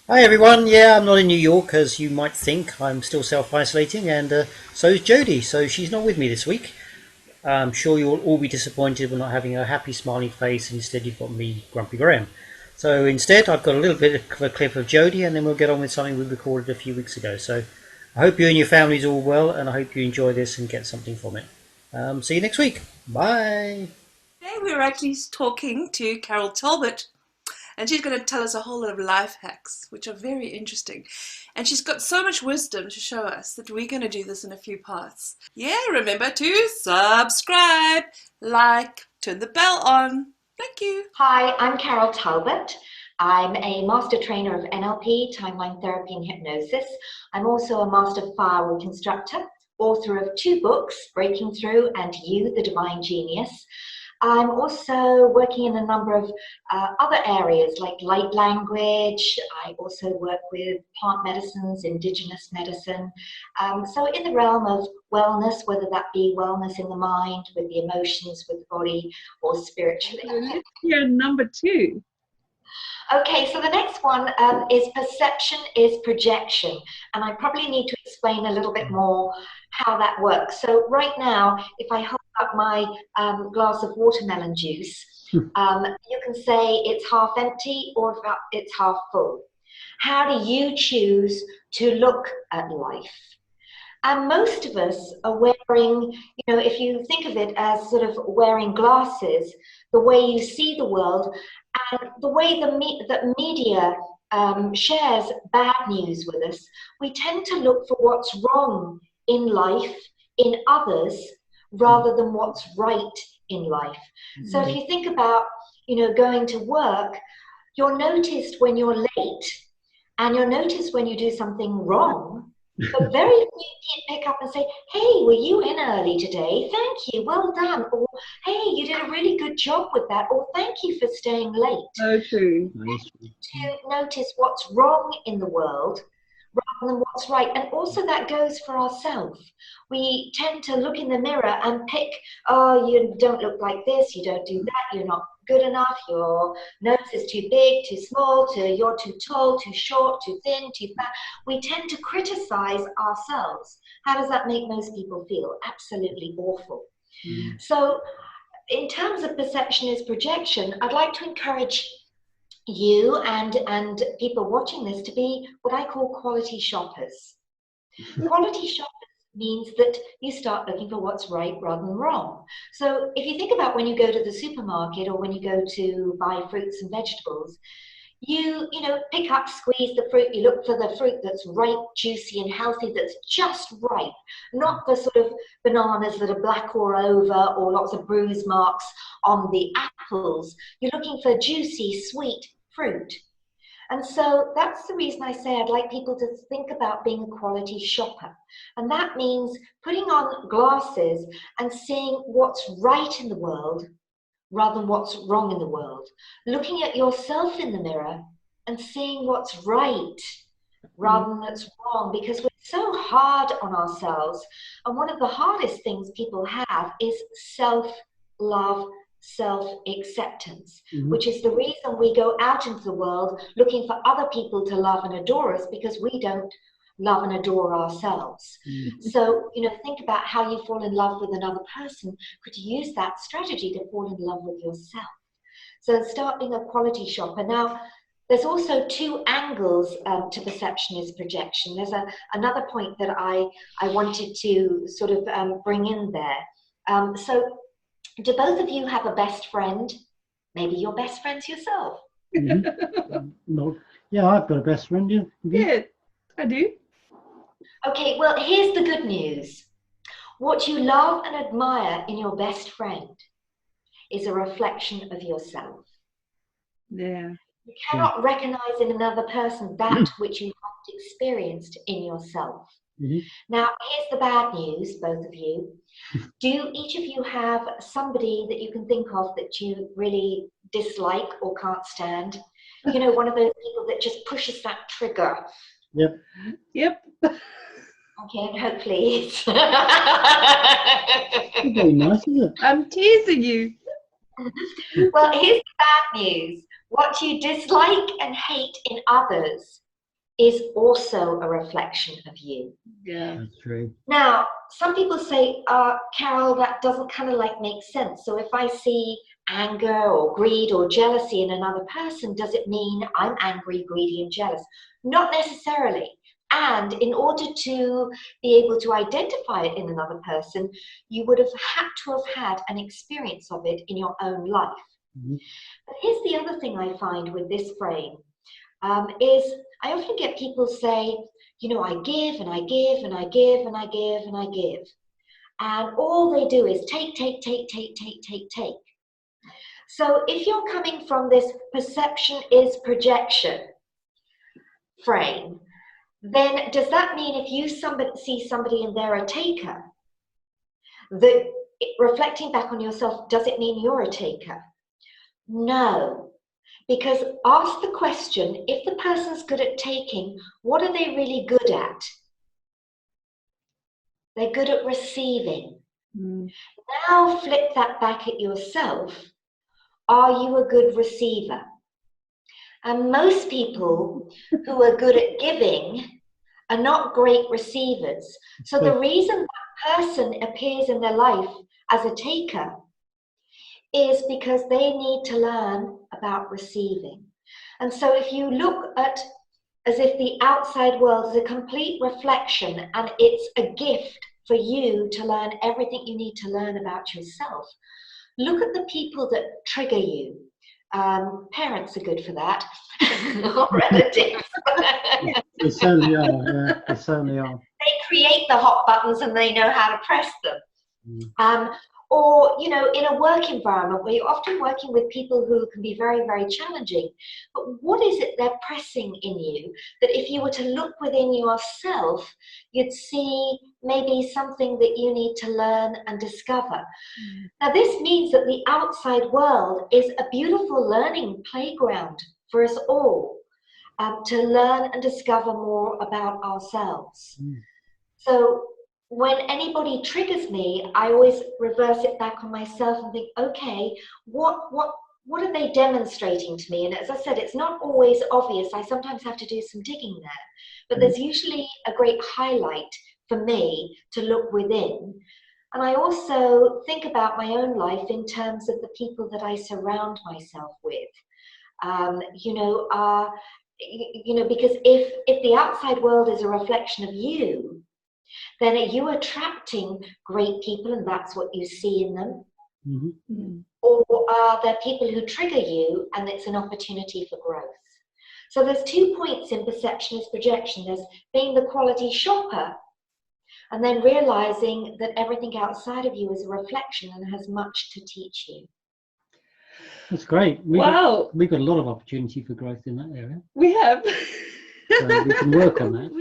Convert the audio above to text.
Hi everyone. Yeah, I'm not in New York as you might think. I'm still self-isolating, and so is Jo-Dee. So she's not with me this week. I'm sure you'll all be disappointed we're not having a happy, smiling face, and instead you've got me, Grumpy Graham. So instead, I've got a little bit of a clip of Jo-Dee, and then we'll get on with something we recorded a few weeks ago. So I hope you and your families all well, and I hope you enjoy this and get something from it. See you next week. Bye. Today we're actually talking to Carol Talbot, and she's going to tell us a whole lot of life hacks, which are very interesting. And she's got so much wisdom to show us that we're going to do this in a few parts. Yeah, remember to subscribe, like, turn the bell on. Thank you. Hi, I'm Carol Talbot. I'm a master trainer of NLP, timeline therapy, and hypnosis. I'm also a master firewall instructor, author of two books, Breaking Through and You, the Divine Genius. I'm also working in a number of other areas like light language. I also work with plant medicines, indigenous medicine. So in the realm of wellness, whether that be wellness in the mind, with the emotions, with the body, or spiritually. Let's hear number two. Okay, so the next one is perception is projection. And I probably need to explain a little bit more how that works. So right now, if I hold up my glass of watermelon juice, you can say it's half empty or it's half full. How do you choose to look at life? And most of us are wearing, if you think of it as sort of wearing glasses, the way you see the world and the way that media shares bad news with us, we tend to look for what's wrong in life, in others, rather than what's right in life. So if you think about, going to work, you're noticed when you're late and you're noticed when you do something wrong. But very few pick up and say, hey, were you in early today? Thank you, well done. Or, hey, you did a really good job with that. Or, thank you for staying late. So true. To notice what's wrong in the world rather than what's right. And also that goes for ourselves. We tend to look in the mirror and pick, oh, you don't look like this, you don't do that, you're not good enough, your nose is too big, too small, you're too tall, too short, too thin, too fat. We tend to criticize ourselves. How does that make most people feel? Absolutely awful. So in terms of perception is projection, I'd like to encourage you and people watching this to be what I call quality shoppers. Quality shoppers means that you start looking for what's right rather than wrong. So if you think about when you go to the supermarket or when you go to buy fruits and vegetables, you pick up, squeeze the fruit, you look for the fruit that's ripe, juicy and healthy, that's just right, not the sort of bananas that are black all over or lots of bruise marks on the apples. You're looking for juicy, sweet fruit. And so that's the reason I say I'd like people to think about being a quality shopper. And that means putting on glasses and seeing what's right in the world rather than what's wrong in the world. Looking at yourself in the mirror and seeing what's right rather than what's wrong, because we're so hard on ourselves. And one of the hardest things people have is self-love, self-acceptance, which is the reason we go out into the world looking for other people to love and adore us, because we don't love and adore ourselves. So, think about how you fall in love with another person. Could you use that strategy to fall in love with yourself? So start being a quality shopper. Now, there's also two angles to perception is projection. There's another point that I wanted to sort of bring in there. So do both of you have a best friend? Maybe you're best friends yourself. No. Yeah, I've got a best friend. Yeah. Yeah, I do. Okay, well, here's the good news. What you love and admire in your best friend is a reflection of yourself. Yeah. You cannot recognize in another person that which you haven't experienced in yourself. Now, here's the bad news, both of you. Do each of you have somebody that you can think of that you really dislike or can't stand? One of those people that just pushes that trigger. Yep. Okay, and hopefully it's Very nice, isn't it? I'm teasing you. Well, here's the bad news. What you dislike and hate in others, is also a reflection of you. Yeah. That's true. Now, some people say, Carol, that doesn't kind of like make sense. So if I see anger or greed or jealousy in another person, does it mean I'm angry, greedy, and jealous? Not necessarily. And in order to be able to identify it in another person, you would have had to have had an experience of it in your own life. Mm-hmm. But here's the other thing I find with this frame, is I often get people say, you know, I give and I give and I give and I give and I give. And all they do is take, take, take, take, take, take, take. So if you're coming from this perception is projection frame, then does that mean if you see somebody and they're a taker, that reflecting back on yourself, does it mean you're a taker? No, because ask the question, if the person's good at taking, what are they really good at? They're good at receiving. Now flip that back at yourself. Are you a good receiver? And most people who are good at giving are not great receivers. So the reason that person appears in their life as a taker is because they need to learn about receiving. And so if you look at as if the outside world is a complete reflection and it's a gift for you to learn everything you need to learn about yourself, look at the people that trigger you. Parents are good for that, or relatives. They certainly are. Yeah, they certainly are. They create the hot buttons and they know how to press them. Or, you know, in a work environment where you're often working with people who can be very, very challenging. But what is it they're pressing in you that if you were to look within yourself, you'd see maybe something that you need to learn and discover? Now, this means that the outside world is a beautiful learning playground for us all, to learn and discover more about ourselves. So when anybody triggers me, I always reverse it back on myself and think, okay, what are they demonstrating to me? And as I said, it's not always obvious. I sometimes have to do some digging there, but there's usually a great highlight for me to look within. And I also think about my own life in terms of the people that I surround myself with. Because if the outside world is a reflection of you, then are you attracting great people and that's what you see in them? Or are there people who trigger you and it's an opportunity for growth? So there's 2 points in perception as projection. There's being the quality shopper and then realizing that everything outside of you is a reflection and has much to teach you. That's great. We've got a lot of opportunity for growth in that area. We have. So we can work on that.